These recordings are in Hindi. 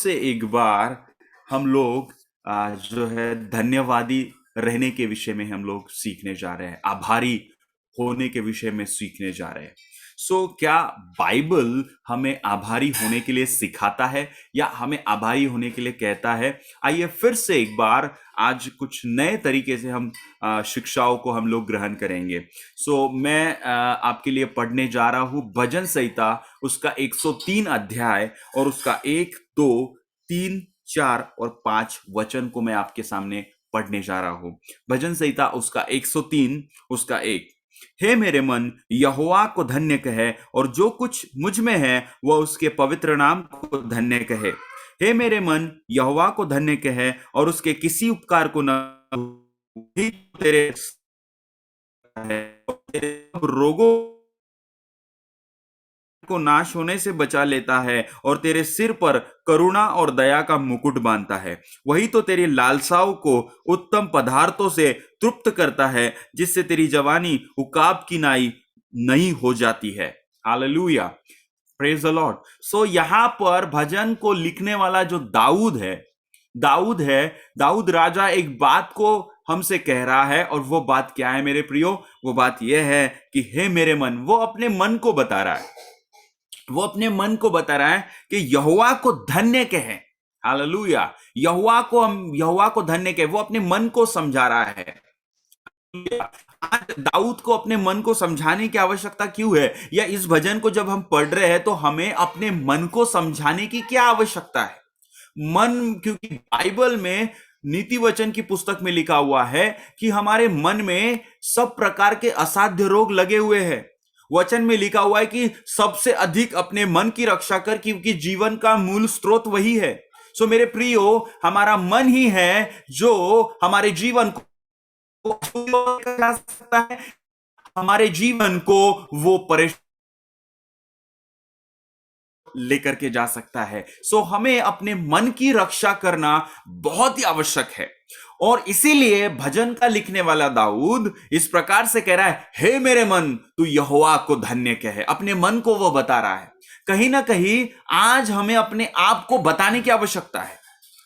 से एक बार हम लोग जो है धन्यवादी रहने के विषय में हम लोग सीखने जा रहे हैं, आभारी होने के विषय में सीखने जा रहे हैं। क्या बाइबल हमें आभारी होने के लिए सिखाता है या हमें आभारी होने के लिए कहता है? आइए फिर से एक बार आज कुछ नए तरीके से हम शिक्षाओं को हम लोग ग्रहण करेंगे। मैं आपके लिए पढ़ने जा रहा हूं भजन संहिता, उसका 103 अध्याय और उसका 1, 2, 3, 4 और 5 वचन को मैं आपके सामने पढ़ने जा रहा हूं। भजन संहिता उसका 103 उसका 1। हे मेरे मन, यहोवा को धन्य कहे और जो कुछ मुझ में है वह उसके पवित्र नाम को धन्य कहे। हे मेरे मन, यहोवा को धन्य कहे और उसके किसी उपकार को न भूल। तेरे रोगों को नाश होने से बचा लेता है और तेरे सिर पर करुणा और दया का मुकुट बांधता है। वही तो तेरी लालसाओं को उत्तम पदार्थों से तृप्त करता है, जिससे तेरी जवानी उकाब की नाई नहीं हो जाती है। Hallelujah, praise the Lord. यहां पर भजन को लिखने वाला जो दाऊद राजा एक बात को हमसे कह रहा है, और वो बात क्या है मेरे प्रियो? वो बात यह है कि हे मेरे मन, वो अपने मन को बता रहा है। वो अपने मन को बता रहा है कि यहोवा को धन्य कहे। हालेलुया, यहोवा को धन्य कहे। वो अपने मन को समझा रहा है। आज दाऊद को अपने मन को समझाने की आवश्यकता क्यों है? या इस भजन को जब हम पढ़ रहे हैं तो हमें अपने मन को समझाने की क्या आवश्यकता है? मन, क्योंकि बाइबल में नीति वचन की पुस्तक में लिखा हुआ है कि हमारे मन में सब प्रकार के असाध्य रोग लगे हुए हैं। वचन में लिखा हुआ है कि सबसे अधिक अपने मन की रक्षा कर, क्योंकि जीवन का मूल स्रोत वही है। मेरे प्रियो, हमारा मन ही है जो हमारे जीवन को जा सकता है, हमारे जीवन को वो परेशान लेकर के जा सकता है। हमें अपने मन की रक्षा करना बहुत ही आवश्यक है। और इसीलिए भजन का लिखने वाला दाऊद इस प्रकार से कह रहा है, हे मेरे मन, तू यहोवा को धन्य कहे। अपने मन को वो बता रहा है। कहीं ना कहीं आज हमें अपने आप को बताने की आवश्यकता है।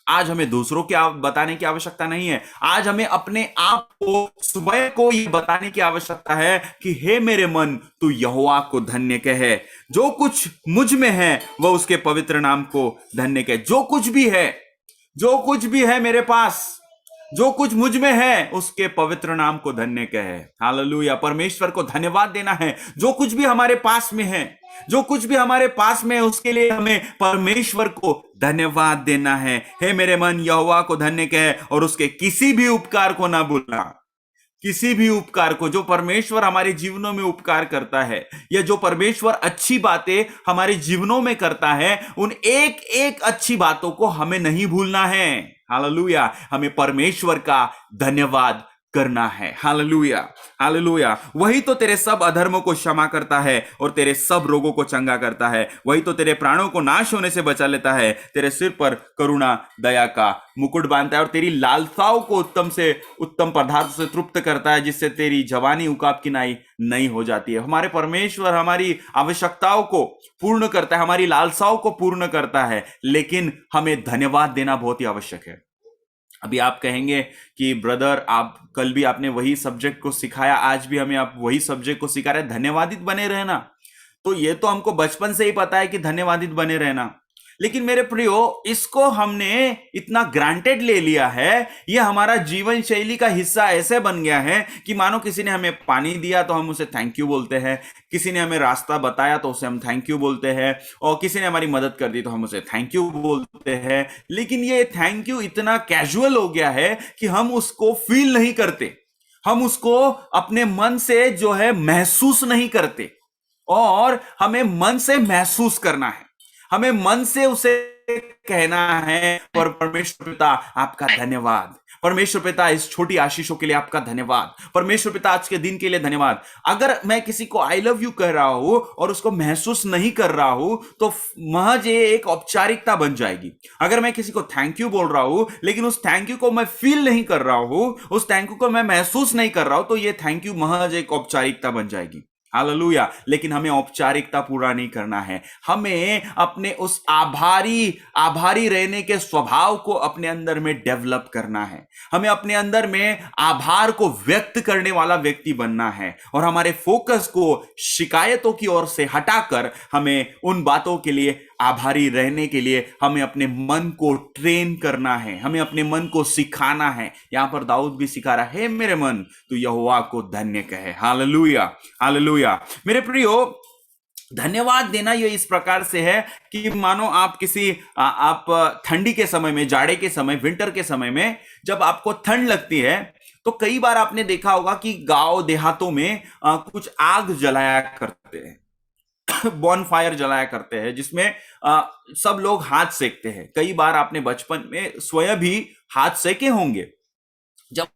आज हमें दूसरों के बताने की आवश्यकता नहीं है। आज हमें अपने आप को, स्वयं को ये बताने की आवश्यकता है कि हे मेरे मन, तू यहोवा को धन्य कहे। जो कुछ मुझ में है वह उसके पवित्र नाम को धन्य कहे। जो कुछ भी है मेरे पास, जो कुछ मुझ में है उसके पवित्र नाम को धन्य कहे। हालेलुया, परमेश्वर को धन्यवाद देना है। जो कुछ भी हमारे पास में है, जो कुछ भी हमारे पास में है, उसके लिए हमें परमेश्वर को धन्यवाद देना है। हे मेरे मन, यहोवा को धन्य कहे और उसके किसी भी उपकार को ना भूलना। किसी भी उपकार को, जो परमेश्वर हमारे जीवनों में उपकार करता है, या जो परमेश्वर अच्छी बातें हमारे जीवनों में करता है, उन एक एक अच्छी बातों को हमें नहीं भूलना है। हालेलुया, हमें परमेश्वर का धन्यवाद करना है। Hallelujah, hallelujah. वही तो तेरे सब अधर्मों को क्षमा करता है और तेरे सब रोगों को चंगा करता है। वही तो तेरे प्राणों को नाश होने से बचा लेता है, तेरे सिर पर करुणा दया का मुकुट बांधता है और तेरी लालसाओं को उत्तम से उत्तम पदार्थ से तृप्त करता है, जिससे तेरी जवानी उकाब की नाई नहीं हो जाती है। हमारे परमेश्वर हमारी आवश्यकताओं को पूर्ण करता है, हमारी लालसाओं को पूर्ण करता है, लेकिन हमें धन्यवाद देना बहुत ही आवश्यक है। अभी आप कहेंगे कि ब्रदर, आप कल भी आपने वही सब्जेक्ट को सिखाया, आज भी हमें आप वही सब्जेक्ट को सिखा रहे हैं, धन्यवादित बने रहना। तो ये तो हमको बचपन से ही पता है कि धन्यवादित बने रहना, लेकिन मेरे प्रियो, इसको हमने इतना ग्रांटेड ले लिया है, ये हमारा जीवन शैली का हिस्सा ऐसे बन गया है कि मानो किसी ने हमें पानी दिया तो हम उसे थैंक यू बोलते हैं, किसी ने हमें रास्ता बताया तो उसे हम थैंक यू बोलते हैं, और किसी ने हमारी मदद कर दी तो हम उसे थैंक यू बोलते हैं। लेकिन ये थैंक यू इतना कैजुअल हो गया है कि हम उसको फील नहीं करते, हम उसको अपने मन से जो है महसूस नहीं करते। और हमें मन से महसूस करना है, हमें मन से उसे कहना है, पर परमेश्वर पिता आपका धन्यवाद, परमेश्वर पिता इस छोटी आशीषों के लिए आपका धन्यवाद, परमेश्वर पिता आज के दिन के लिए धन्यवाद। अगर मैं किसी को आई लव यू कह रहा हूं और उसको महसूस नहीं कर रहा हूं तो महज ये एक औपचारिकता बन जाएगी। अगर मैं किसी को थैंक यू बोल रहा हूं लेकिन उस थैंक यू को मैं फील नहीं कर रहा हूं, उस थैंक यू को मैं महसूस नहीं कर रहा हूं, तो ये थैंक यू महज एक औपचारिकता बन जाएगी। हालेलुया। लेकिन हमें औपचारिकता पूरा नहीं करना है, हमें अपने उस आभारी आभारी रहने के स्वभाव को अपने अंदर में डेवलप करना है। हमें अपने अंदर में आभार को व्यक्त करने वाला व्यक्ति बनना है, और हमारे फोकस को शिकायतों की ओर से हटाकर हमें उन बातों के लिए आभारी रहने के लिए हमें अपने मन को ट्रेन करना है, हमें अपने मन को सिखाना है। यहां पर दाऊद भी सिखा रहा है, मेरे मन तू यहोवा को धन्य कहे। Hallelujah, hallelujah. मेरे प्रियो, धन्यवाद देना ये इस प्रकार से है कि मानो आप किसी आप ठंडी के समय में, जाड़े के समय, विंटर के समय में जब आपको ठंड लगती है, तो कई बार आपने देखा होगा कि गांव देहातों में कुछ आग जलाया करते हैं, बॉन फायर जलाया करते हैं, जिसमें सब लोग हाथ सेकते हैं। कई बार आपने बचपन में स्वयं भी हाथ सेके होंगे। जब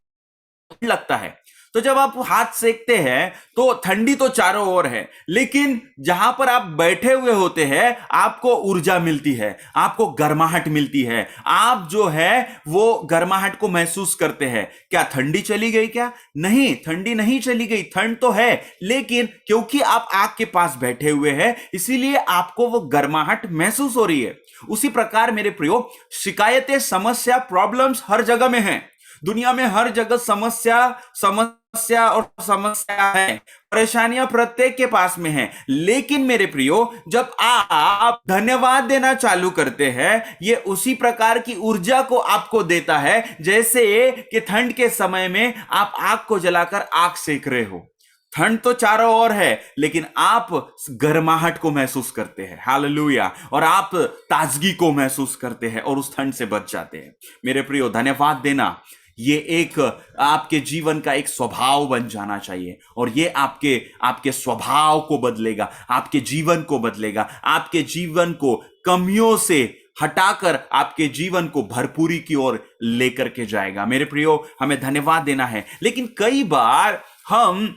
लगता है, तो जब आप हाथ सेकते हैं तो ठंडी तो चारों ओर है, लेकिन जहां पर आप बैठे हुए होते हैं आपको ऊर्जा मिलती है, आपको गर्माहट मिलती है, आप जो है वो गर्माहट को महसूस करते हैं। क्या ठंडी चली गई? क्या नहीं, ठंडी नहीं चली गई, ठंड तो है, लेकिन क्योंकि आप आग के पास बैठे हुए हैं इसीलिए आपको वो गर्माहट महसूस हो रही है। उसी प्रकार मेरे प्रियो, शिकायतें, समस्या, प्रॉब्लम्स हर जगह में हैं। दुनिया में हर जगह समस्या समस्या और समस्या है, परेशानियां प्रत्येक के पास में हैं। लेकिन मेरे प्रियो, जब आप धन्यवाद देना चालू करते हैं, ये उसी प्रकार की ऊर्जा को आपको देता है जैसे कि ठंड के समय में आप आग को जलाकर आग सेक रहे हो। ठंड तो चारों ओर है, लेकिन आप गर्माहट को महसूस करते हैं। हालेलुया। और आप ताजगी को महसूस करते हैं और उस ठंड से बच जाते हैं। मेरे प्रियो, धन्यवाद देना ये एक आपके जीवन का एक स्वभाव बन जाना चाहिए, और ये आपके आपके स्वभाव को बदलेगा, आपके जीवन को बदलेगा, आपके जीवन को कमियों से हटाकर आपके जीवन को भरपूरी की ओर लेकर के जाएगा। मेरे प्रियो, हमें धन्यवाद देना है, लेकिन कई बार हम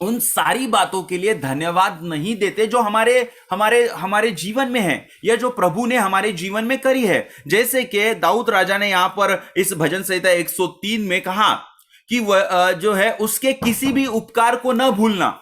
उन सारी बातों के लिए धन्यवाद नहीं देते जो हमारे हमारे हमारे जीवन में है, या जो प्रभु ने हमारे जीवन में करी है। जैसे कि दाऊद राजा ने यहां पर इस भजन संहिता 103 में कहा कि वह जो है उसके किसी भी उपकार को न भूलना,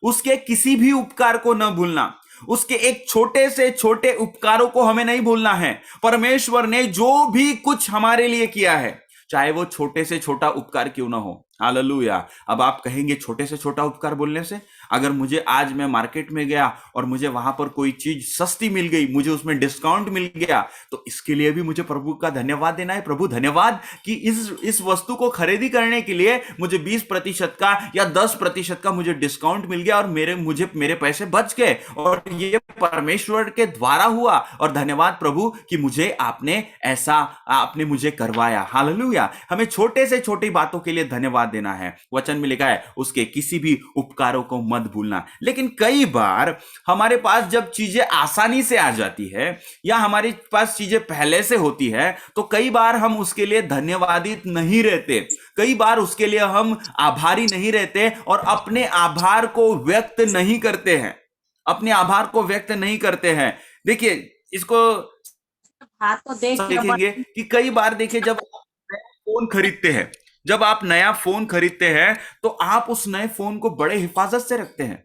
उसके किसी भी उपकार को न भूलना, उसके एक छोटे से छोटे उपकारों को हमें नहीं भूलना है। परमेश्वर ने जो भी कुछ हमारे लिए किया है, चाहे वो छोटे से छोटा उपकार क्यों ना हो। हालेलुया। अब आप कहेंगे छोटे से छोटा उपकार बोलने से, अगर मुझे आज मैं मार्केट में गया और मुझे वहां पर कोई चीज सस्ती मिल गई, मुझे उसमें डिस्काउंट मिल गया, तो इसके लिए भी मुझे प्रभु का धन्यवाद देना है। प्रभु धन्यवाद कि इस वस्तु को खरीदी करने के लिए मुझे 20% का या 10% का मुझे डिस्काउंट मिल गया और मेरे पैसे बच गए, और ये परमेश्वर के द्वारा हुआ। और धन्यवाद प्रभु कि मुझे आपने मुझे करवाया। हालेलुया। हमें छोटे से छोटी बातों के लिए धन्यवाद देना है। वचन में लिखा है उसके किसी भी उपकारों को मत भूलना। लेकिन कई बार हमारे पास जब चीजें आसानी से आ जाती है, या हमारे पास चीजें पहले से होती है, तो कई बार हम उसके लिए धन्यवादित नहीं रहते, कई बार उसके लिए हम आभारी नहीं रहते और अपने आभार को व्यक्त नहीं करते हैं, अपने आभार को व्यक्त नहीं करते हैं। देखिए इसको देखेंगे कि कई बार देखिए, जब फोन खरीदते हैं, जब आप नया फोन खरीदते हैं तो आप उस नए फोन को बड़े हिफाजत से रखते हैं।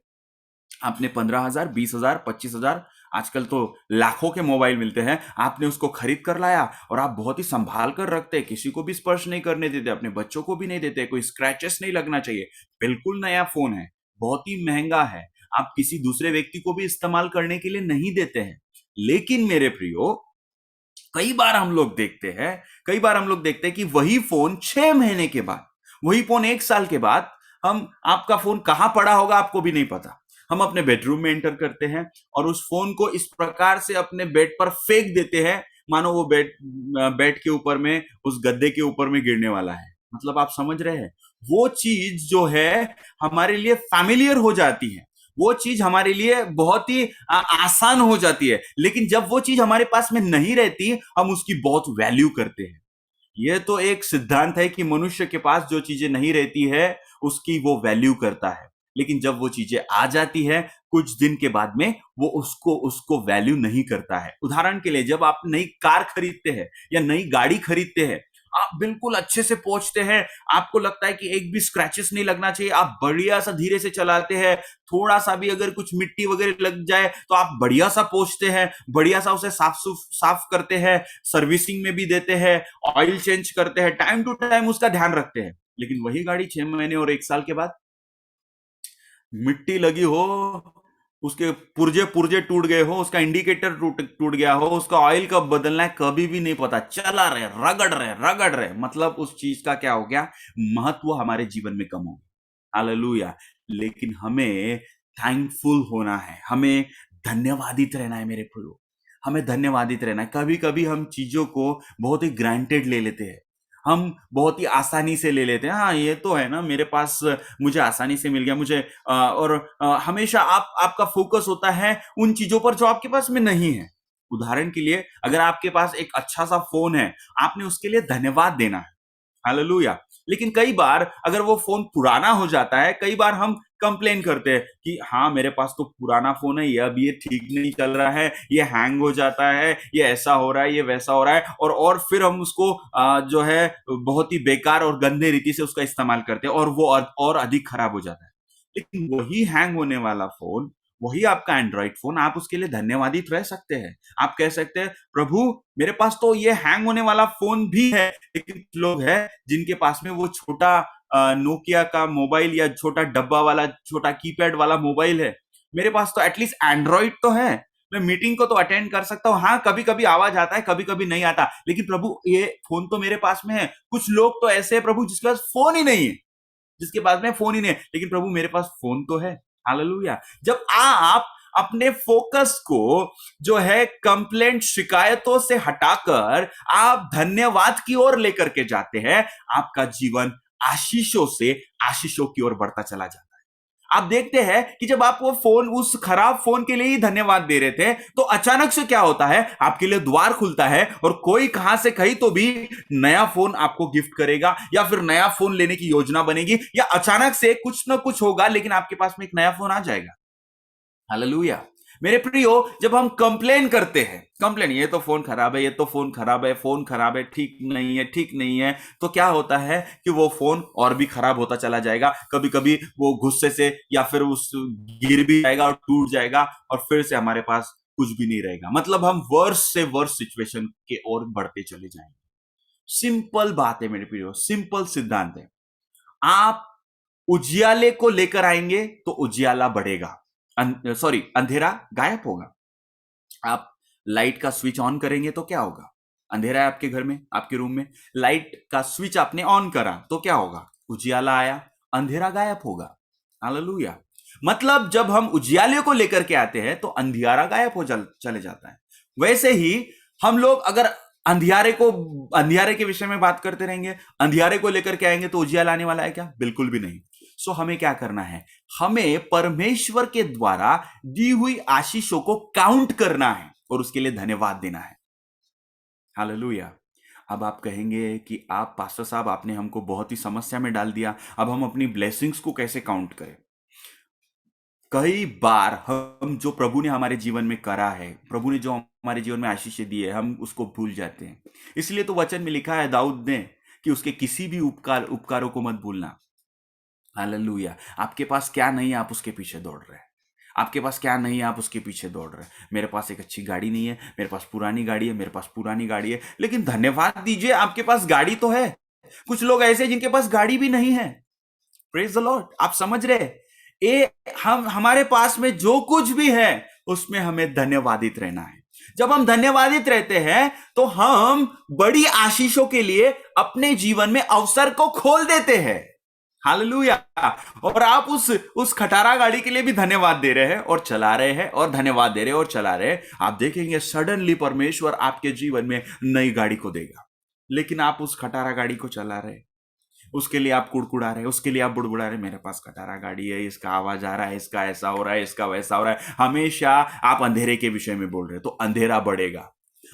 आपने 15,000, 20,000, 25,000, आजकल तो लाखों के मोबाइल मिलते हैं, आपने उसको खरीद कर लाया और आप बहुत ही संभाल कर रखते हैं, किसी को भी स्पर्श नहीं करने देते, अपने बच्चों को भी नहीं देते, कोई स्क्रैचेस नहीं लगना चाहिए। बिल्कुल नया फोन है, बहुत ही महंगा है, आप किसी दूसरे व्यक्ति को भी इस्तेमाल करने के लिए नहीं देते हैं। लेकिन मेरे प्रियो, कई बार हम लोग देखते हैं कि वही फोन 6 महीने के बाद, वही फोन 1 साल के बाद, आपका फोन कहां पड़ा होगा आपको भी नहीं पता। हम अपने बेडरूम में एंटर करते हैं और उस फोन को इस प्रकार से अपने बेड पर फेंक देते हैं मानो वो बेड के ऊपर में, उस गद्दे के ऊपर में गिरने वाला है। मतलब आप समझ रहे हैं, वो चीज जो है हमारे लिए फैमिलियर हो जाती है, वो चीज हमारे लिए बहुत ही आसान हो जाती है, लेकिन जब वो चीज हमारे पास में नहीं रहती हम उसकी बहुत वैल्यू करते हैं। यह तो एक सिद्धांत है कि मनुष्य के पास जो चीजें नहीं रहती है उसकी वो वैल्यू करता है, लेकिन जब वो चीजें आ जाती है कुछ दिन के बाद में वो उसको वैल्यू नहीं करता है। उदाहरण के लिए, जब आप नई कार खरीदते हैं या नई गाड़ी खरीदते हैं, आप बिल्कुल अच्छे से पहुंचते हैं, आपको लगता है कि एक भी स्क्रैचेस नहीं लगना चाहिए, आप बढ़िया सा धीरे से चलाते हैं, थोड़ा सा भी अगर कुछ मिट्टी वगैरह लग जाए तो आप बढ़िया सा पहुंचते हैं, बढ़िया सा उसे साफ करते हैं, सर्विसिंग में भी देते हैं, ऑयल चेंज करते हैं, टाइम टू टाइम उसका ध्यान रखते हैं। लेकिन वही गाड़ी 6 महीने और 1 साल के बाद मिट्टी लगी हो, उसके पुर्जे पुर्जे टूट गए हो, उसका इंडिकेटर टूट टूट गया हो, उसका ऑयल कब बदलना है कभी भी नहीं पता, चला रहे, रगड़ रहे, मतलब उस चीज का क्या हो गया, महत्व हमारे जीवन में कम हो गया। हालेलुया। लेकिन हमें थैंकफुल होना है, हमें धन्यवादित रहना है मेरे प्रियो, हमें धन्यवादित रहना है। कभी कभी हम चीजों को बहुत ही ग्रांटेड ले लेते हैं, हम बहुत ही आसानी से ले लेते हैं, हाँ ये तो है ना मेरे पास, मुझे आसानी से मिल गया, मुझे और हमेशा आपका फोकस होता है उन चीजों पर जो आपके पास में नहीं है। उदाहरण के लिए अगर आपके पास एक अच्छा सा फोन है, आपने उसके लिए धन्यवाद देना है। हालेलुया। लेकिन कई बार अगर वो फोन पुराना हो जाता है, कई बार हम कंप्लेन करते हैं कि हाँ मेरे पास तो पुराना फोन है, ये अब ये ठीक नहीं चल रहा है, ये हैंग हो जाता है, ये ऐसा हो रहा है, ये वैसा हो रहा है, और फिर हम उसको जो है बहुत ही बेकार और गंदे रीति से उसका इस्तेमाल करते हैं, और वो और अधिक खराब हो जाता है। लेकिन वही हैंग होने वाला फोन, वही आपका एंड्रॉइड फोन, आप उसके लिए धन्यवादित रह सकते हैं। आप कह सकते हैं प्रभु मेरे पास तो ये हैंग होने वाला फोन भी है, लेकिन कुछ लोग हैं जिनके पास में वो छोटा नोकिया का मोबाइल या छोटा डब्बा वाला छोटा कीपैड वाला मोबाइल है, मेरे पास तो एटलीस्ट एंड्रॉइड तो है, मैं मीटिंग को तो अटेंड कर सकता हूँ, हाँ कभी कभी आवाज आता है, कभी कभी नहीं आता, लेकिन प्रभु ये फोन तो मेरे पास में है। कुछ लोग तो ऐसे हैं प्रभु जिसके पास फोन ही नहीं है, जिसके पास में फोन ही नहीं है, लेकिन प्रभु मेरे पास फोन तो है। हालेलुया। जब आप अपने फोकस को जो है कंप्लेंट शिकायतों से हटाकर आप धन्यवाद की ओर लेकर के जाते हैं, आपका जीवन आशीषों से आशीषों की ओर बढ़ता चला जाता है। आप देखते हैं कि जब आप वो फोन, उस खराब फोन के लिए ही धन्यवाद दे रहे थे, तो अचानक से क्या होता है, आपके लिए द्वार खुलता है और कोई कहां से कहीं तो भी नया फोन आपको गिफ्ट करेगा, या फिर नया फोन लेने की योजना बनेगी, या अचानक से कुछ ना कुछ होगा लेकिन आपके पास में एक नया फोन आ जाएगा। हालेलुया। मेरे प्रियो, जब हम कंप्लेन करते हैं, कंप्लेन ये तो फोन खराब है, ये तो फोन खराब है, फोन खराब है, ठीक नहीं है, ठीक नहीं है, तो क्या होता है कि वो फोन और भी खराब होता चला जाएगा। कभी कभी वो गुस्से से या फिर उस गिर भी जाएगा और टूट जाएगा, और फिर से हमारे पास कुछ भी नहीं रहेगा, मतलब हम वर्ष से वर्ष सिचुएशन के ओर बढ़ते चले जाएंगे। सिंपल बात है मेरे प्रियो, सिंपल सिद्धांत है। आप उजियाले को लेकर आएंगे तो उजियाला बढ़ेगा, सॉरी अंधेरा गायब होगा। आप लाइट का स्विच ऑन करेंगे तो क्या होगा, अंधेरा है आपके घर में, आपके रूम में, लाइट का स्विच आपने ऑन करा तो क्या होगा, उजियाला आया, अंधेरा गायब होगा। हालेलुया। मतलब जब हम उजियाले को लेकर के आते हैं तो अंधियारा गायब हो चले जाता है। वैसे ही हम लोग अगर अंधियारे के विषय में बात करते रहेंगे, अंधियारे को लेकर के आएंगे तो उजियाला आने वाला है क्या, बिल्कुल भी नहीं। सो हमें क्या करना है, हमें परमेश्वर के द्वारा दी हुई आशीषों को काउंट करना है और उसके लिए धन्यवाद देना है। हालेलुया। अब आप कहेंगे कि आप पास्टर साहब आपने हमको बहुत ही समस्या में डाल दिया, अब हम अपनी ब्लेसिंग्स को कैसे काउंट करें। कई बार हम जो प्रभु ने हमारे जीवन में करा है, प्रभु ने जो हमारे जीवन में आशीष दी है, हम उसको भूल जाते हैं। इसलिए तो वचन में लिखा है दाऊद ने कि उसके किसी भी उपकारों को मत भूलना। हालेलुया। आपके पास क्या नहीं है, आप उसके पीछे दौड़ रहे हैं, आपके पास क्या नहीं है, आप उसके पीछे दौड़ रहे हैं। मेरे पास एक अच्छी गाड़ी नहीं है, मेरे पास पुरानी गाड़ी है, मेरे पास पुरानी गाड़ी है, लेकिन धन्यवाद दीजिए आपके पास गाड़ी तो है। कुछ लोग ऐसे जिनके पास गाड़ी भी नहीं है। Praise the Lord. आप समझ रहे, ये हम हमारे पास में जो कुछ भी है उसमें हमें धन्यवादित रहना है। जब हम धन्यवादित रहते हैं तो हम बड़ी आशीषों के लिए अपने जीवन में अवसर को खोल देते हैं। हालेलुया। और आप उस खटारा गाड़ी के लिए भी धन्यवाद दे रहे हैं और चला रहे हैं, और धन्यवाद दे रहे हैं और चला रहे हैं। आप देखेंगे सडनली परमेश्वर आपके जीवन में नई गाड़ी को देगा, लेकिन आप उस खटारा गाड़ी को चला रहे, उसके लिए आप कुड़कुड़ा रहे, उसके लिए आप बुड़बुड़ा रहे, मेरे पास खटारा गाड़ी है, इसका आवाज आ रहा है, इसका ऐसा हो रहा है, इसका वैसा हो रहा है। हमेशा आप अंधेरे के विषय में बोल रहे, तो अंधेरा बढ़ेगा।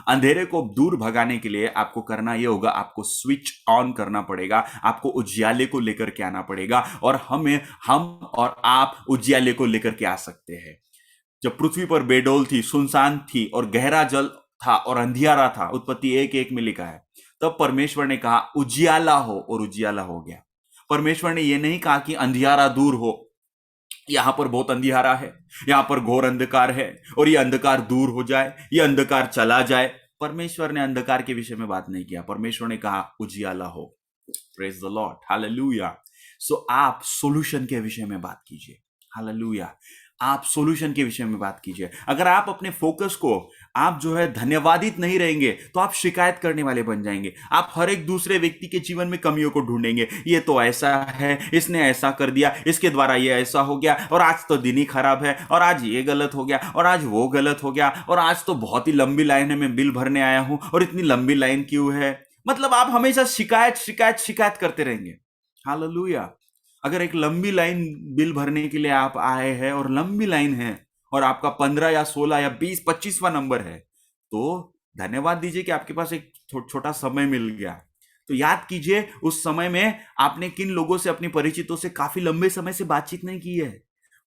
अंधेरे को दूर भगाने के लिए आपको करना यह होगा, आपको स्विच ऑन करना पड़ेगा, आपको उजियाले को लेकर के आना पड़ेगा, और हम और आप उजियाले को लेकर के आ सकते हैं। जब पृथ्वी पर बेडौल थी, सुनसान थी और गहरा जल था और अंधियारा था, उत्पत्ति 1:1 में लिखा है, तब परमेश्वर ने कहा उजियाला हो, और उजियाला हो गया। परमेश्वर ने यह नहीं कहा कि अंधियारा दूर हो, यहां पर बहुत अंधियारा है, यहां पर घोर अंधकार है और ये अंधकार दूर हो जाए, ये अंधकार चला जाए। परमेश्वर ने अंधकार के विषय में बात नहीं किया, परमेश्वर ने कहा उजियाला हो। Praise the lord, hallelujah. So आप सॉल्यूशन के विषय में बात कीजिए, हालेलुया। आप सॉल्यूशन के विषय में बात कीजिए। अगर आप अपने फोकस को, आप जो है धन्यवादित नहीं रहेंगे तो आप शिकायत करने वाले बन जाएंगे। आप हर एक दूसरे व्यक्ति के जीवन में कमियों को ढूंढेंगे, ये तो ऐसा है, इसने ऐसा कर दिया, इसके द्वारा ये ऐसा हो गया, और आज तो दिन ही खराब है, और आज ये गलत हो गया, और आज वो गलत हो गया, और आज तो बहुत ही लंबी लाइन है, मैं बिल भरने आया हूं और इतनी लंबी लाइन क्यों है। मतलब आप हमेशा शिकायत शिकायत शिकायत करते रहेंगे। हालेलुया। अगर एक लंबी लाइन बिल भरने के लिए आप आए हैं और लंबी लाइन है और आपका 15 या 16 या 20 25वां नंबर है, तो धन्यवाद दीजिए कि आपके पास एक छोटा समय मिल गया। तो याद कीजिए उस समय में आपने किन लोगों से, अपने परिचितों से काफी लंबे समय से बातचीत नहीं की है।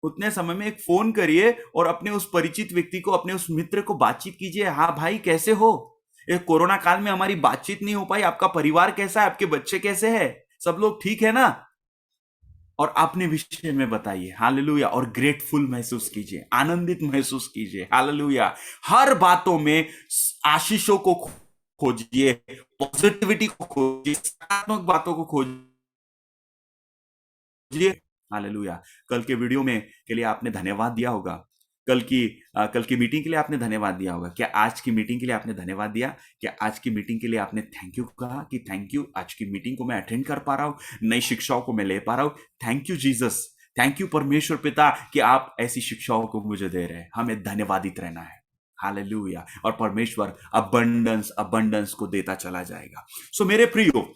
उतने समय में एक फोन करिए और अपने उस परिचित व्यक्ति को, अपने उस मित्र को बातचीत कीजिए। हाँ भाई, कैसे हो? एक कोरोना काल में हमारी बातचीत नहीं हो पाई, आपका परिवार कैसा है, आपके बच्चे कैसे हैं, सब लोग ठीक है ना? और अपने विषय में बताइए, हालेलुया। और ग्रेटफुल महसूस कीजिए, आनंदित महसूस कीजिए, हालेलुया। हर बातों में आशीषों को खोजिए, पॉजिटिविटी को खोजिए, सकारात्मक बातों को खोजिए, हालेलुया। कल के वीडियो में के लिए आपने धन्यवाद दिया होगा, कल की मीटिंग के लिए आपने धन्यवाद दिया होगा। क्या आज की मीटिंग के लिए आपने धन्यवाद दिया? क्या आज की मीटिंग के लिए आपने थैंक यू कहा कि थैंक यू, आज की मीटिंग को मैं अटेंड कर पा रहा हूं, नई शिक्षाओं को मैं ले पा रहा हूं। Thank you Jesus, thank you परमेश्वर पिता कि आप ऐसी शिक्षाओं को मुझे दे रहे हैं। हमें धन्यवादित रहना है, हालेलुया। और परमेश्वर अबंडेंस अबंडेंस को देता चला जाएगा। सो मेरे प्रियो,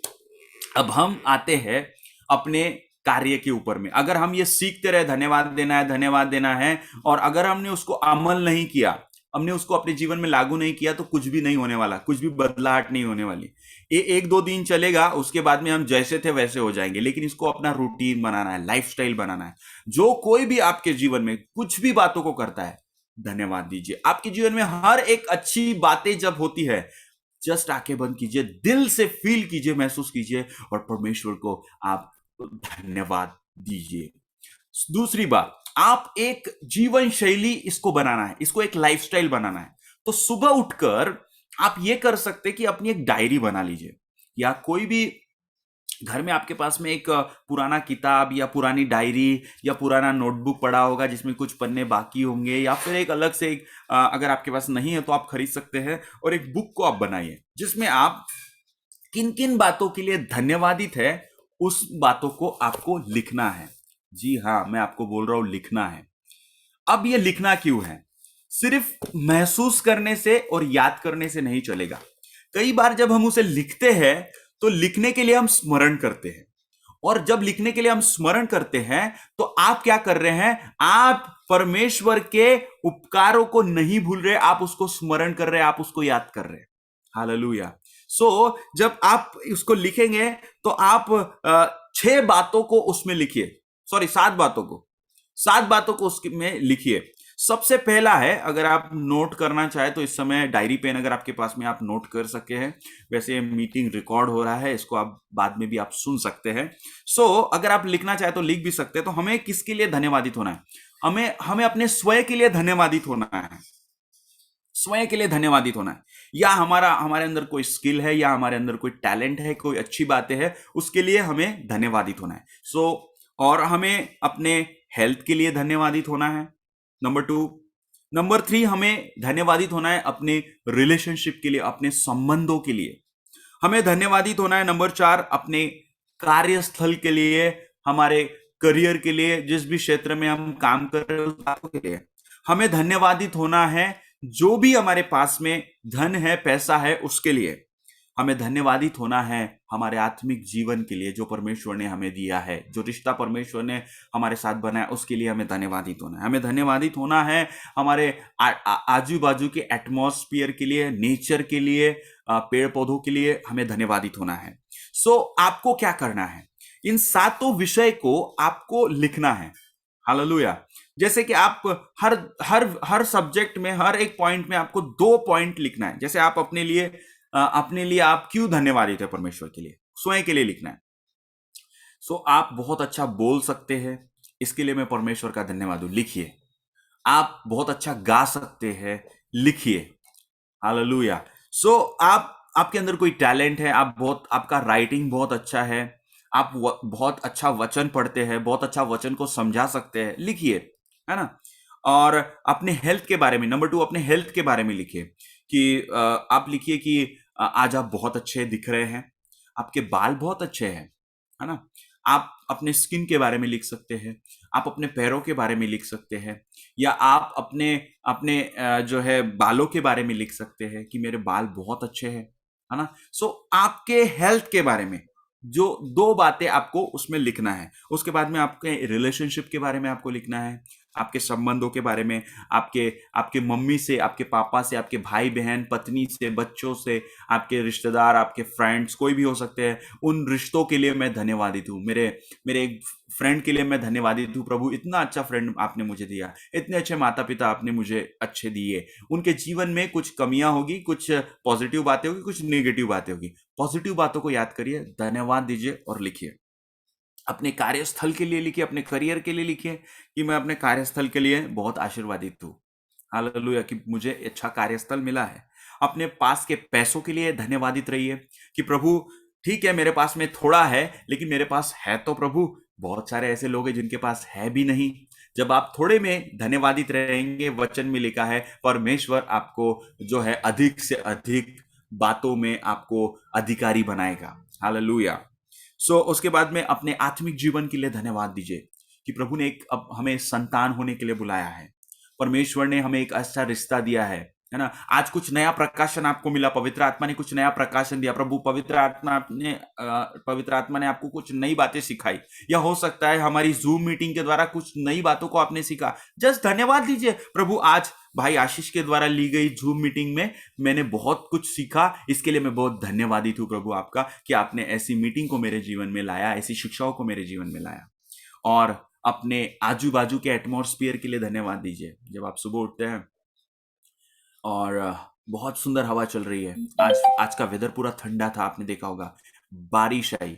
अब हम आते हैं अपने कार्य के ऊपर में। अगर हम ये सीखते रहे धन्यवाद देना है, धन्यवाद देना है, और अगर हमने उसको अमल नहीं किया, हमने उसको अपने जीवन में लागू नहीं किया, तो कुछ भी नहीं होने वाला, कुछ भी बदलाहट नहीं होने वाली। ये 1-2 दिन चलेगा, उसके बाद में हम जैसे थे वैसे हो जाएंगे। लेकिन इसको अपना रूटीन बनाना है, लाइफस्टाइल बनाना है। जो कोई भी आपके जीवन में कुछ भी बातों को करता है, धन्यवाद दीजिए। आपके जीवन में हर एक अच्छी बातें जब होती है, जस्ट आंखें बंद कीजिए, दिल से फील कीजिए, महसूस कीजिए, और परमेश्वर को आप धन्यवाद दीजिए। दूसरी बात, आप एक जीवन शैली इसको बनाना है, इसको एक लाइफस्टाइल बनाना है। तो सुबह उठकर आप ये कर सकते हैं कि अपनी एक डायरी बना लीजिए, या कोई भी घर में आपके पास में एक पुराना किताब या पुरानी डायरी या पुराना नोटबुक पड़ा होगा जिसमें कुछ पन्ने बाकी होंगे, या फिर एक अलग से एक अगर आपके पास नहीं है तो आप खरीद सकते हैं, और एक बुक को आप बनाइए जिसमें आप किन किन बातों के लिए धन्यवादित है, उस बातों को आपको लिखना है। जी हाँ, मैं आपको बोल रहा हूं, लिखना है। अब ये लिखना क्यों है? सिर्फ महसूस करने से और याद करने से नहीं चलेगा। कई बार जब हम उसे लिखते हैं तो लिखने के लिए हम स्मरण करते हैं, और जब लिखने के लिए हम स्मरण करते हैं तो आप क्या कर रहे हैं? आप परमेश्वर के उपकारों को नहीं भूल रहे, आप उसको स्मरण कर रहे हैं, आप उसको याद कर रहे हैं। हालेलुया। सो जब आप उसको लिखेंगे तो आप 6 बातों को उसमें लिखिए, सॉरी 7 बातों को उसमें लिखिए। सबसे पहला है, अगर आप नोट करना चाहे तो इस समय डायरी पेन अगर आपके पास में, आप नोट कर सकते हैं। वैसे मीटिंग रिकॉर्ड हो रहा है, इसको आप बाद में भी आप सुन सकते हैं। सो अगर आप लिखना चाहे तो लिख भी सकते हैं। तो हमें किसके लिए धन्यवादित होना है? हमें अपने स्वयं के लिए धन्यवादित होना है, स्वयं के लिए धन्यवादित होना है। या हमारे अंदर कोई स्किल है, या हमारे अंदर कोई टैलेंट है, कोई अच्छी बातें है, उसके लिए हमें धन्यवादित होना है। और हमें अपने हेल्थ के लिए धन्यवादित होना है, नंबर 2। नंबर 3, हमें धन्यवादित होना है अपने रिलेशनशिप के लिए, अपने संबंधों के लिए। हमें धन्यवादित होना है नंबर 4, अपने कार्यस्थल के लिए, हमारे करियर के लिए, जिस भी क्षेत्र में हम काम कर रहे हैं उस बातों के लिए हमें धन्यवादित होना है। जो भी हमारे पास में धन है, पैसा है, उसके लिए हमें धन्यवादित होना है। हमारे आत्मिक जीवन के लिए जो परमेश्वर ने हमें दिया है, जो रिश्ता परमेश्वर ने हमारे साथ बनाया, उसके लिए हमें धन्यवादित होना है। हमें धन्यवादित होना है हमारे आजू बाजू के एटमॉस्फेयर के लिए, नेचर के लिए, पेड़ पौधों के लिए हमें धन्यवादित होना है। सो आपको क्या करना है? इन 7 विषय को आपको लिखना है। हालेलुया। जैसे कि आप हर हर हर सब्जेक्ट में, हर एक पॉइंट में आपको 2 पॉइंट लिखना है। जैसे आप अपने लिए आप क्यों धन्यवादित है परमेश्वर के लिए, स्वयं के लिए लिखना है। सो आप बहुत अच्छा बोल सकते हैं, इसके लिए मैं परमेश्वर का धन्यवाद हूं, लिखिए। आप बहुत अच्छा गा सकते हैं, लिखिए। हालेलुया। सो आप आपके अंदर कोई टैलेंट है, आपका राइटिंग बहुत अच्छा है, आप बहुत अच्छा वचन पढ़ते हैं, बहुत अच्छा वचन को समझा सकते हैं, लिखिए, है ना। और अपने हेल्थ के बारे में, नंबर 2, अपने हेल्थ के बारे में लिखिए कि आप लिखिए कि आज आप बहुत अच्छे दिख रहे हैं, आपके बाल बहुत अच्छे हैं, है ना। आप अपने स्किन के बारे में लिख सकते हैं, आप अपने पैरों के बारे में लिख सकते हैं, या आप अपने अपने जो है बालों के बारे में लिख सकते हैं कि मेरे बाल बहुत अच्छे हैं, है ना। सो आपके हेल्थ के बारे में जो 2 बातें आपको उसमें लिखना है। उसके बाद में आपके रिलेशनशिप के बारे में आपको लिखना है, आपके संबंधों के बारे में, आपके आपके मम्मी से, आपके पापा से, आपके भाई बहन, पत्नी से, बच्चों से, आपके रिश्तेदार, आपके फ्रेंड्स, कोई भी हो सकते हैं, उन रिश्तों के लिए मैं धन्यवादित हूँ। मेरे मेरे एक फ्रेंड के लिए मैं धन्यवादित हूँ, प्रभु इतना अच्छा फ्रेंड आपने मुझे दिया, इतने अच्छे माता पिता आपने मुझे अच्छे दिए। उनके जीवन में कुछ कमियां होगी, कुछ पॉजिटिव बातें होगी, कुछ नेगेटिव बातें होगी। पॉजिटिव बातों को याद करिए, धन्यवाद दीजिए और लिखिए। अपने कार्यस्थल के लिए लिखिए, अपने करियर के लिए लिखिए कि मैं अपने कार्यस्थल के लिए बहुत आशीर्वादित हूँ। हालेलुया कि मुझे अच्छा कार्यस्थल मिला है। अपने पास के पैसों के लिए धन्यवादित रहिए कि प्रभु ठीक है, मेरे पास में थोड़ा है, लेकिन मेरे पास है तो प्रभु। बहुत सारे ऐसे लोग हैं जिनके पास है भी नहीं। जब आप थोड़े में धन्यवादित रहेंगे, वचन में लिखा है परमेश्वर आपको जो है अधिक से अधिक बातों में आपको अधिकारी बनाएगा। हालेलुया। उसके बाद में अपने आत्मिक जीवन के लिए धन्यवाद दीजिए कि प्रभु ने एक अब हमें संतान होने के लिए बुलाया है। परमेश्वर ने हमें एक अच्छा रिश्ता दिया है ना। आज कुछ नया प्रकाशन आपको मिला, पवित्र आत्मा ने कुछ नया प्रकाशन दिया, प्रभु पवित्र आत्मा ने आपको कुछ नई बातें सिखाई, या हो सकता है हमारी जूम मीटिंग के द्वारा कुछ नई बातों को आपने सीखा। जस्ट धन्यवाद दीजिए, प्रभु आज भाई आशीष के द्वारा ली गई जूम मीटिंग में मैंने बहुत कुछ सीखा, इसके लिए मैं बहुत धन्यवादित हूं प्रभु आपका कि आपने ऐसी मीटिंग को मेरे जीवन में लाया, ऐसी शिक्षाओं को मेरे जीवन में लाया। और अपने आजू बाजू के एटमॉस्फेयर के लिए धन्यवाद दीजिए। जब आप सुबह उठते हैं और बहुत सुंदर हवा चल रही है, आज आज का वेदर पूरा ठंडा था, आपने देखा होगा, बारिश आई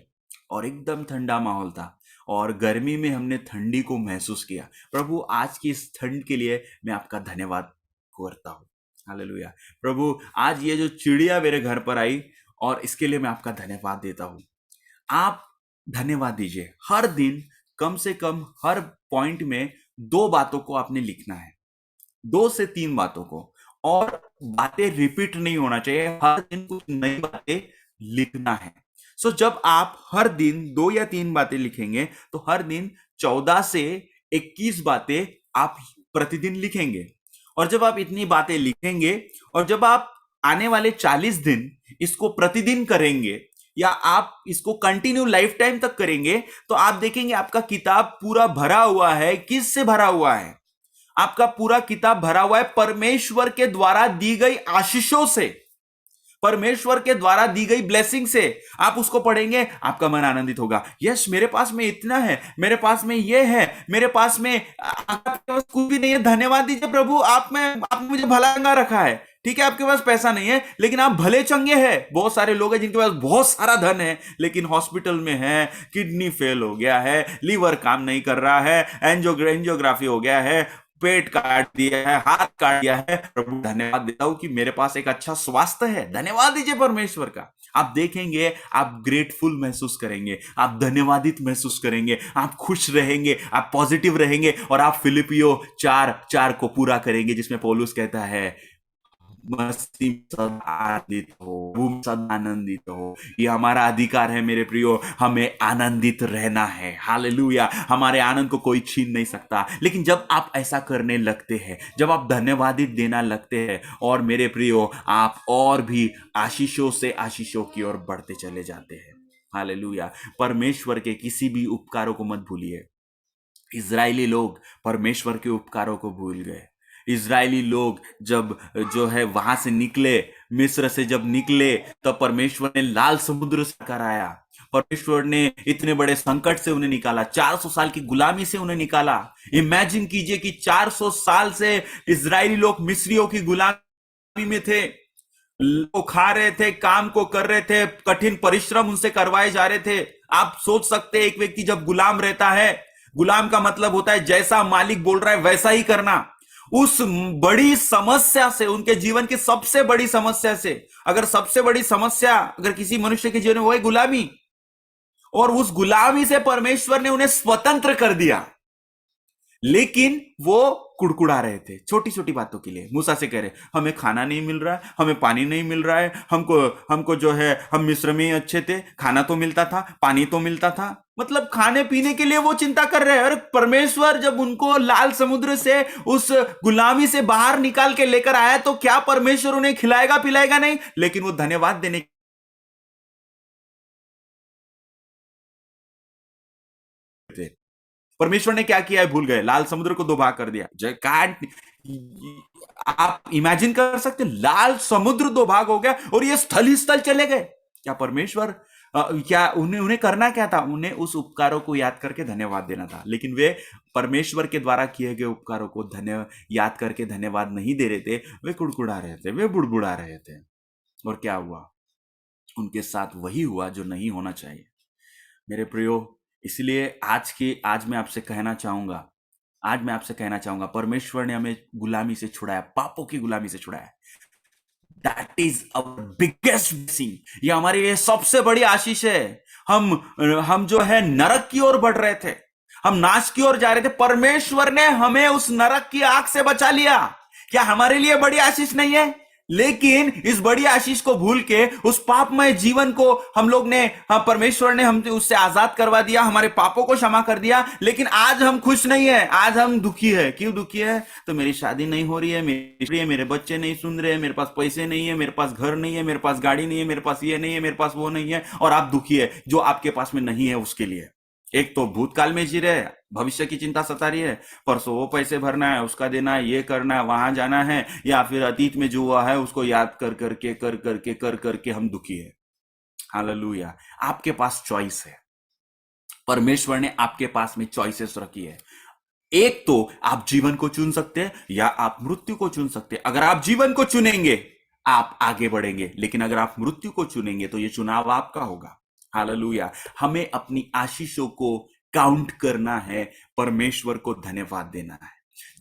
और एकदम ठंडा माहौल था, और गर्मी में हमने ठंडी को महसूस किया। प्रभु आज की इस ठंड के लिए मैं आपका धन्यवाद करता हूँ। हालेलुया। प्रभु आज ये जो चिड़िया मेरे घर पर आई, और इसके लिए मैं आपका धन्यवाद देता हूँ। आप धन्यवाद दीजिए। हर दिन कम से कम हर पॉइंट में 2 बातों को आपने लिखना है, 2 से 3 बातों को, और बातें रिपीट नहीं होना चाहिए, हर दिन कुछ नई बातें लिखना है। जब आप हर दिन 2 या 3 बातें लिखेंगे तो हर दिन 14 से 21 बातें आप प्रतिदिन लिखेंगे। और जब आप इतनी बातें लिखेंगे, और जब आप आने वाले 40 दिन इसको प्रतिदिन करेंगे, या आप इसको कंटिन्यू लाइफ टाइम तक करेंगे, तो आप देखेंगे आपका किताब पूरा भरा हुआ है। किससे भरा हुआ है? आपका पूरा किताब भरा हुआ है परमेश्वर के द्वारा दी गई आशीषों से, परमेश्वर के द्वारा दी गई ब्लेसिंग से। आप उसको पढ़ेंगे, आपका मन आनंदित होगा। यस, मेरे पास में इतना है, मेरे पास में ये है, मेरे पास में आपके पास कुछ भी नहीं है, धन्यवाद दीजिए प्रभु, आपने मुझे भला चंगा रखा है। ठीक है, आपके पास पैसा नहीं है, लेकिन आप भले चंगे हैं। बहुत सारे लोग हैं जिनके पास बहुत सारा धन है, लेकिन हॉस्पिटल में है, किडनी फेल हो गया है, लीवर काम नहीं कर रहा है, एंजियोग्राफी हो गया है, पेट काट दिया है, हाथ काट दिया है। प्रभु धन्यवाद देता हूं कि मेरे पास एक अच्छा स्वास्थ्य है। धन्यवाद दीजिए परमेश्वर का। आप देखेंगे, आप ग्रेटफुल महसूस करेंगे, आप धन्यवादित महसूस करेंगे, आप खुश रहेंगे, आप पॉजिटिव रहेंगे, और आप फिलिपियो 4:4 को पूरा करेंगे, जिसमें पौलुस कहता है मसीह में सदा आनंदित हो, प्रभु में सदा आनंदित हो। ये हमारा अधिकार है मेरे प्रियो, हमें आनंदित रहना है। हालेलुया। हमारे आनंद को कोई छीन नहीं सकता। लेकिन जब आप ऐसा करने लगते हैं, जब आप धन्यवादित देना लगते हैं, और मेरे प्रियो आप और भी आशीषों से आशीषों की ओर बढ़ते चले जाते हैं। हालेलुया। परमेश्वर के किसी भी उपकारों को मत भूलिए। इजरायली लोग परमेश्वर के उपकारों को भूल गए। इजरायली लोग जब जो है वहां से निकले, मिस्र से जब निकले, तब परमेश्वर ने लाल समुद्र से कराया, परमेश्वर ने इतने बड़े संकट से उन्हें निकाला, 400 साल की गुलामी से उन्हें निकाला। इमेजिन कीजिए कि 400 साल से इजरायली लोग मिस्रियों की गुलामी में थे, वो खा रहे थे, काम को कर रहे थे, कठिन परिश्रम उनसे करवाए जा रहे थे। आप सोच सकते हैं, एक व्यक्ति जब गुलाम रहता है, गुलाम का मतलब होता है जैसा मालिक बोल रहा है वैसा ही करना। उस बड़ी समस्या से, उनके जीवन की सबसे बड़ी समस्या से, अगर सबसे बड़ी समस्या अगर किसी मनुष्य के जीवन में, वो है गुलामी। और उस गुलामी से परमेश्वर ने उन्हें स्वतंत्र कर दिया, लेकिन वो कुड़कुड़ा रहे थे छोटी छोटी बातों के लिए। मूसा से कह रहे, हमें खाना नहीं मिल रहा है, हमें पानी नहीं मिल रहा है, हमको हमको जो है, हम मिस्र में ही अच्छे थे, खाना तो मिलता था, पानी तो मिलता था। मतलब खाने पीने के लिए वो चिंता कर रहे हैं। और परमेश्वर जब उनको लाल समुद्र से, उस गुलामी से बाहर निकाल के लेकर आया, तो क्या परमेश्वर उन्हें खिलाएगा पिलाएगा? नहीं, लेकिन वो धन्यवाद देने थे। परमेश्वर ने क्या किया है भूल गए, लाल समुद्र को दो भाग कर दिया। जय कांट, आप इमेजिन कर सकते, लाल समुद्र दो भाग हो गया और ये स्थल ही स्थल चले गए। क्या परमेश्वर, क्या उन्हें उन्हें करना क्या था? उन्हें उस उपकारों को याद करके धन्यवाद देना था। लेकिन वे परमेश्वर के द्वारा किए गए उपकारों को धन्य याद करके धन्यवाद नहीं दे रहे थे, वे कुड़कुड़ा रहे थे, वे बुड़बुड़ा रहे थे। और क्या हुआ? उनके साथ वही हुआ जो नहीं होना चाहिए। मेरे प्रियो, इसलिए आज मैं आपसे कहना चाहूंगा, परमेश्वर ने हमें गुलामी से छुड़ाया, पापों की गुलामी से छुड़ाया। That is our biggest blessing. ये हमारे लिए सबसे बड़ी आशीष है। हम जो है नरक की ओर बढ़ रहे थे, हम नाश की ओर जा रहे थे, परमेश्वर ने हमें उस नरक की आग से बचा लिया। क्या हमारे लिए बड़ी आशीष नहीं है? लेकिन इस बड़ी आशीष को भूल के उस पापमय जीवन को हम लोग ने, हाँ, परमेश्वर ने हम उससे आजाद करवा दिया, हमारे पापों को क्षमा कर दिया। लेकिन आज हम खुश नहीं है, आज हम दुखी है। क्यों दुखी है? तो मेरी शादी नहीं हो रही है, मेरे बच्चे नहीं सुन रहे, मेरे पास पैसे नहीं है, मेरे पास घर नहीं है, मेरे पास गाड़ी नहीं है, मेरे पास ये नहीं है, मेरे पास वो नहीं है। और आप दुखी है जो आपके पास में नहीं है उसके लिए। एक तो भूतकाल में जी रहे, भविष्य की चिंता सता रही है, परसों वो पैसे भरना है, उसका देना है, ये करना है, वहां जाना है, या फिर अतीत में जो हुआ है उसको याद कर करके हम दुखी है। हालेलुया। आपके पास चॉइस है, परमेश्वर ने आपके पास में चॉइसेस रखी है। एक तो आप जीवन को चुन सकते हैं या आप मृत्यु को चुन सकते हैं। अगर आप जीवन को चुनेंगे आप आगे बढ़ेंगे, लेकिन अगर आप मृत्यु को चुनेंगे तो ये चुनाव आपका होगा। हालेलुया। हमें अपनी आशीषों को काउंट करना है, परमेश्वर को धन्यवाद देना है।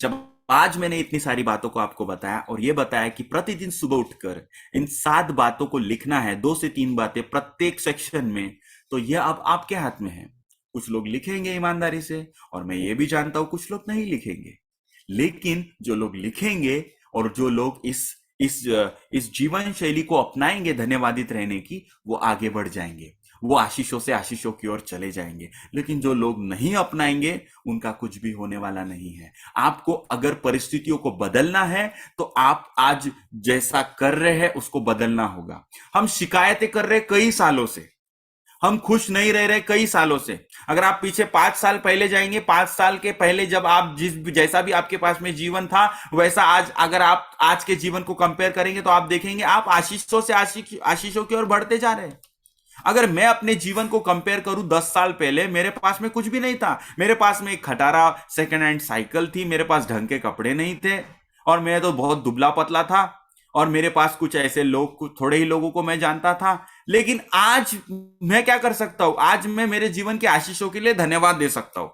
जब आज मैंने इतनी सारी बातों को आपको बताया और यह बताया कि प्रतिदिन सुबह उठकर इन 7 बातों को लिखना है, 2 से 3 बातें प्रत्येक सेक्शन में, तो यह अब आपके हाथ में है। कुछ लोग लिखेंगे ईमानदारी से, और मैं ये भी जानता हूं कुछ लोग नहीं लिखेंगे। लेकिन जो लोग लिखेंगे और जो लोग इस इस जीवन शैली को अपनाएंगे धन्यवादित रहने की, वो आगे बढ़ जाएंगे, वो आशीषों से आशीषों की ओर चले जाएंगे। लेकिन जो लोग नहीं अपनाएंगे उनका कुछ भी होने वाला नहीं है। आपको अगर परिस्थितियों को बदलना है तो आप आज जैसा कर रहे हैं उसको बदलना होगा। हम शिकायतें कर रहे कई सालों से, हम खुश नहीं रह रहे कई सालों से। अगर आप पीछे 5 साल पहले जाएंगे, 5 साल के पहले जब आप जैसा भी आपके पास में जीवन था, वैसा आज अगर आप आज के जीवन को कंपेयर करेंगे तो आप देखेंगे आप आशीषों से आशीषों की ओर बढ़ते जा रहे हैं। अगर मैं अपने जीवन को कंपेयर करूं 10 साल पहले, मेरे पास में कुछ भी नहीं था। मेरे पास में एक खटारा सेकेंड हैंड साइकिल थी, मेरे पास ढंग के कपड़े नहीं थे, और मैं तो बहुत दुबला पतला था, और मेरे पास कुछ ऐसे लोग, थोड़े ही लोगों को मैं जानता था। लेकिन आज मैं क्या कर सकता हूं? आज मैं मेरे जीवन के आशीषों के लिए धन्यवाद दे सकता हूं,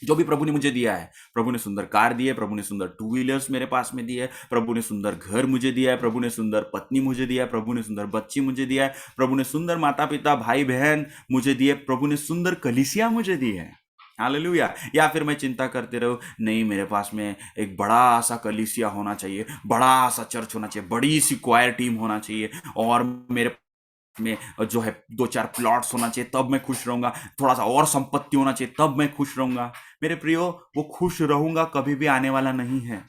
जो भी प्रभु ने मुझे दिया है। प्रभु ने सुंदर कार दी है, प्रभु ने सुंदर 2 व्हीलर्स मेरे पास में दिए है, प्रभु ने सुंदर घर मुझे दिया है, प्रभु ने सुंदर पत्नी मुझे दिया है, प्रभु ने सुंदर बच्ची मुझे दिया है, प्रभु ने सुंदर माता पिता भाई बहन मुझे दिए, प्रभु ने सुंदर कलीसिया मुझे दी है। हालेलुया। या फिर मैं चिंता करते रहूं, नहीं मेरे पास में एक बड़ा सा कलीसिया होना चाहिए, बड़ा सा चर्च होना चाहिए, बड़ी सी क्वायर टीम होना चाहिए, और मेरे में जो है 2-4 प्लॉट्स होना चाहिए, तब मैं खुश रहूंगा, थोड़ा सा और संपत्ति होना चाहिए, तब मैं खुश रहूंगा। मेरे प्रियो, वो खुश रहूंगा कभी भी आने वाला नहीं है।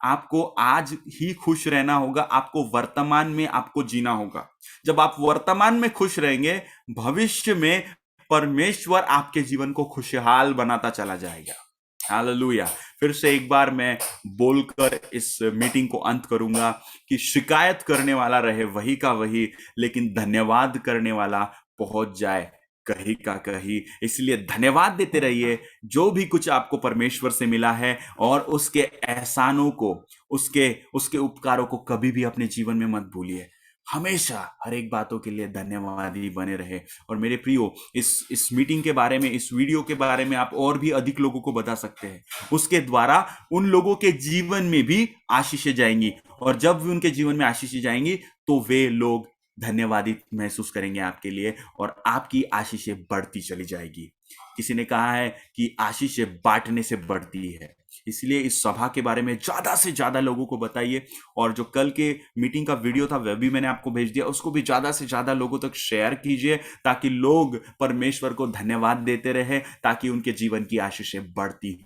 आपको आज ही खुश रहना होगा, आपको वर्तमान में आपको जीना होगा। जब आप वर्तमान में खुश रहेंगे, भविष्य में परमेश्वर आपके जीवन को खुशहाल बनाता चला जाएगा। हालेलुया। फिर से एक बार मैं बोलकर इस मीटिंग को अंत करूंगा कि शिकायत करने वाला रहे वही का वही, लेकिन धन्यवाद करने वाला पहुंच जाए कहीं का कहीं। इसलिए धन्यवाद देते रहिए जो भी कुछ आपको परमेश्वर से मिला है, और उसके एहसानों को, उसके उसके उपकारों को कभी भी अपने जीवन में मत भूलिए। हमेशा हर एक बातों के लिए धन्यवादी बने रहे। और मेरे प्रियो, इस मीटिंग के बारे में, इस वीडियो के बारे में आप और भी अधिक लोगों को बता सकते हैं। उसके द्वारा उन लोगों के जीवन में भी आशीषें जाएंगी, और जब भी उनके जीवन में आशीषें जाएंगी तो वे लोग धन्यवादित महसूस करेंगे आपके लिए, और आपकी आशीषें बढ़ती चली जाएगी। किसी ने कहा है कि आशीषें बांटने से बढ़ती है। इसलिए इस सभा के बारे में ज्यादा से ज्यादा लोगों को बताइए, और जो कल के मीटिंग का वीडियो था वह भी मैंने आपको भेज दिया, उसको भी ज्यादा से ज्यादा लोगों तक शेयर कीजिए, ताकि लोग परमेश्वर को धन्यवाद देते रहे, ताकि उनके जीवन की आशीषें बढ़ती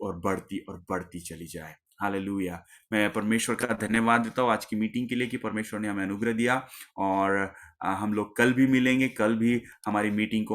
और बढ़ती और बढ़ती चली जाए। हालेलुया। मैं परमेश्वर का धन्यवाद देता हूँ आज की मीटिंग के लिए, कि परमेश्वर ने हमें अनुग्रह दिया। और हम लोग कल भी मिलेंगे, कल भी हमारी मीटिंग को